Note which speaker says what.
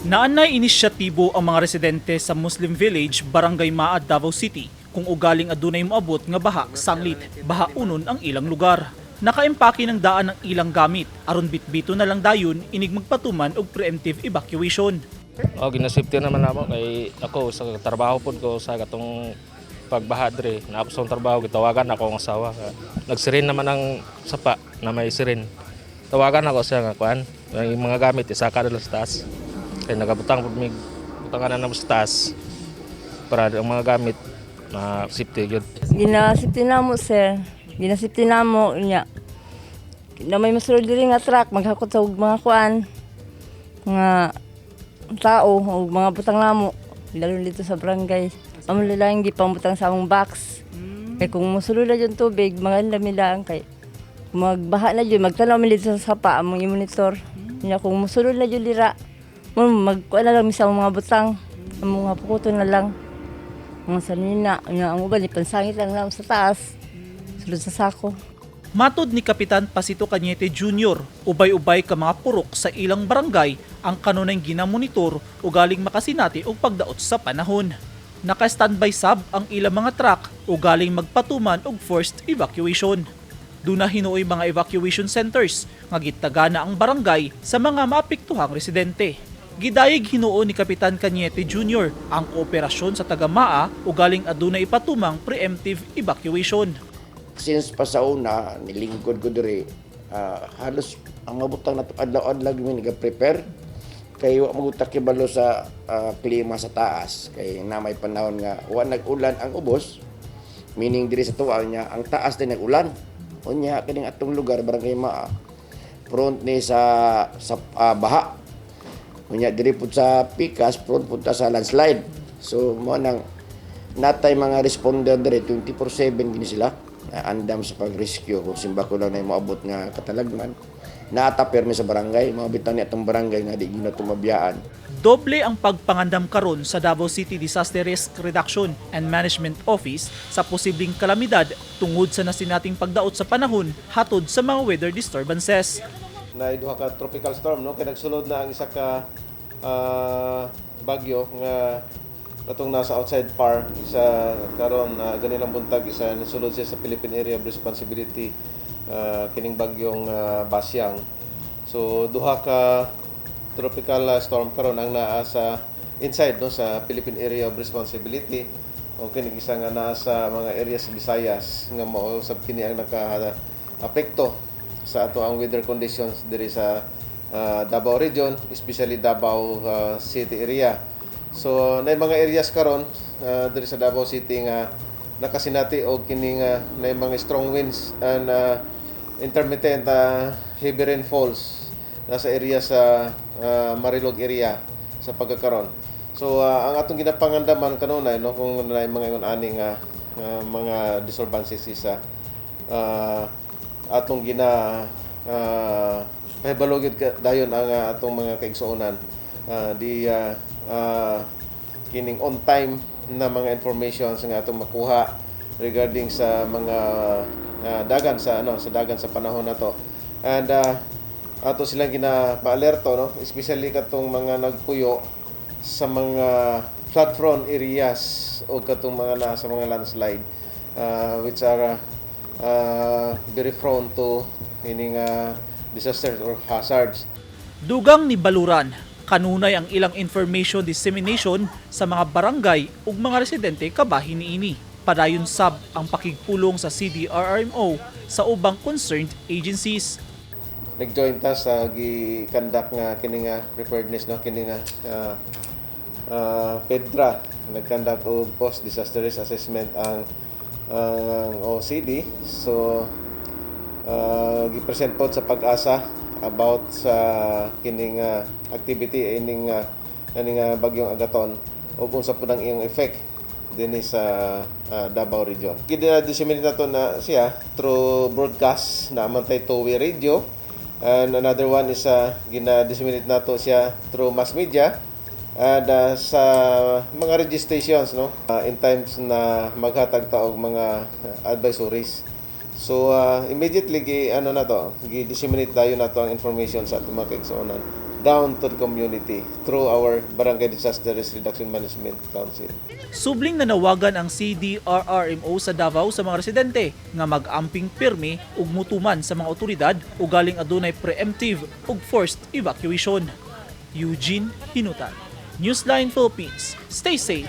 Speaker 1: Naanay inisyatibo ang mga residente sa Muslim Village, Barangay Maad, Davao City kung ugaling adunay moabot nga baha sanglit, bahaunon ang ilang lugar. Nakaimpake ng daan ang ilang gamit, aron bitbito na lang dayon inig magpatuman og preemptive evacuation.
Speaker 2: Ginasafety naman namo kay ako sa trabaho pod ko sa katong pagbaha dre. Naapos ang trabaho gitawagan ako ang asawa. Nagsirin naman ang sapa na may sirin. Tawagan ako siya nga kuan, yung mga gamit isaka nila sa taas. Kaya nagabutang pod mig butangan na sa taas para ang mga gamit na safety gyud.
Speaker 3: Ginasafety namo sir. Ginasafety namo nya. Na may masulod diri nga truck maghakot sa mga kuan nga tao o mga butang namo lalo dito sa barangay. Amo lang gipambutang sa among box. Kay kung mosulod na yung tubig, mga lami lang kay magbaha na yun, magtanaw mi dito sa sapa among i-monitor. Nya kung mosulod na yun dira, magkuha na lang mi sa mga butang, among mga pukuto na lang. Mga sanina, ang uban ipansangit lang sa taas. Sulod sa sako.
Speaker 1: Matod ni Kapitan Pasito Cañete Jr., ubay-ubay ka mga purok sa ilang barangay ang kanunay ginamonitor ugaling makasinati og pagdaot sa panahon. Naka-standby sab ang ilang mga truck ugaling magpatuman og forced evacuation. Duna hinuoy mga evacuation centers nga gitagana ang barangay sa mga maapektuhang residente. Gidayeg hinuo ni Kapitan Cañete Jr. ang kooperasyon sa taga-Maa ugaling adunay ipatumang preemptive evacuation.
Speaker 4: Since pa sa una, nilingkod ko diri, halos ang mabutang na adlaw-adlaw mi nag-prepare kay wa magutak kibalo sa klima sa taas kay na may panahon nga wa nag-ulan ang ubos, meaning diri sa tuwa niya ang taas din nag-ulan. Unya kining atong lugar barangay Maa front ni sa baha. Unya diri pud sa Pikas front pud sa landslide. So mo nang natay mga responder diri 24/7 gini sila. Andam sa pag-rescue kung simbako lang na moabot nga katalagman. Natapermi sa barangay, mga bitaw ni atong barangay nga di gina tumabiyaan.
Speaker 1: Doble ang pagpangandam karon sa Davao City Disaster Risk Reduction and Management Office sa posibleng kalamidad tungod sa nasinating pagdaot sa panahon hatod sa mga weather disturbances.
Speaker 5: Duha ka tropical storm no kay nagsulod na ang isa ka bagyo nga katong nasa outside par sa karon ganilang buntag isa nisulod siya sa Philippine Area of Responsibility kining bagyong Basyang. So duha ka tropical storm karon ang naa sa inside no sa Philippine Area of Responsibility o kining isa nga naa sa mga areas sa Visayas nga mao sab kini ang naka-apekto sa ato ang weather conditions diri sa Davao region, especially Davao City area. So nay mga areas karon diri sa Davao City nga nakasinati og kini nga nay mga strong winds and intermittent heavy rainfalls nasa area sa Marilog area sa pagkakaron. So ang atong ginapangandaman kanunay no kung nay mga ingon ani nga mga disturbances sa atong pahibalogid dayon ang atong mga kaigsuonan kining on time na mga information nga atong makuha regarding sa mga dagan sa dagan sa panahon nato. And ato silang gina-alerto no, especially katong mga nagpuyo sa mga flood prone areas o katong mga nasa mga landslide which are very prone to kining disasters or hazards.
Speaker 1: Dugang ni Baluran, kanunay ang ilang information dissemination sa mga barangay ug mga residente kabahin niini. Padayon sab ang pakigpulong sa CDRRMO sa ubang concerned agencies.
Speaker 5: Nag-join ta sa gi-conduct nga kini nga preparedness no kini nga PEDRA nag-conduct og post disaster risk assessment ang OCD. So gi-present pod sa Pag-asa about sa kining activity ining bagyong Agaton o kung sa punang iyang effect dinhi sa Davao region. Gina-disseminate nato na siya through broadcast na amantay two-way radio, and another one is gina-disseminate nato siya through mass media and sa mga radio stations no in times na maghatag ta og mga advisories. So immediately gi-disseminate dayon nato ang information sa atong mga kaigsuonan. down to the community through our Barangay Disaster Risk Reduction Management Council.
Speaker 1: Subling nanawagan ang CDRRMO sa Davao sa mga residente nga mag-amping pirmi ug mutuman sa mga otoridad ugaling adunay preemptive ug forced evacuation. Eugene Hinutan, Newsline Philippines. Stay safe,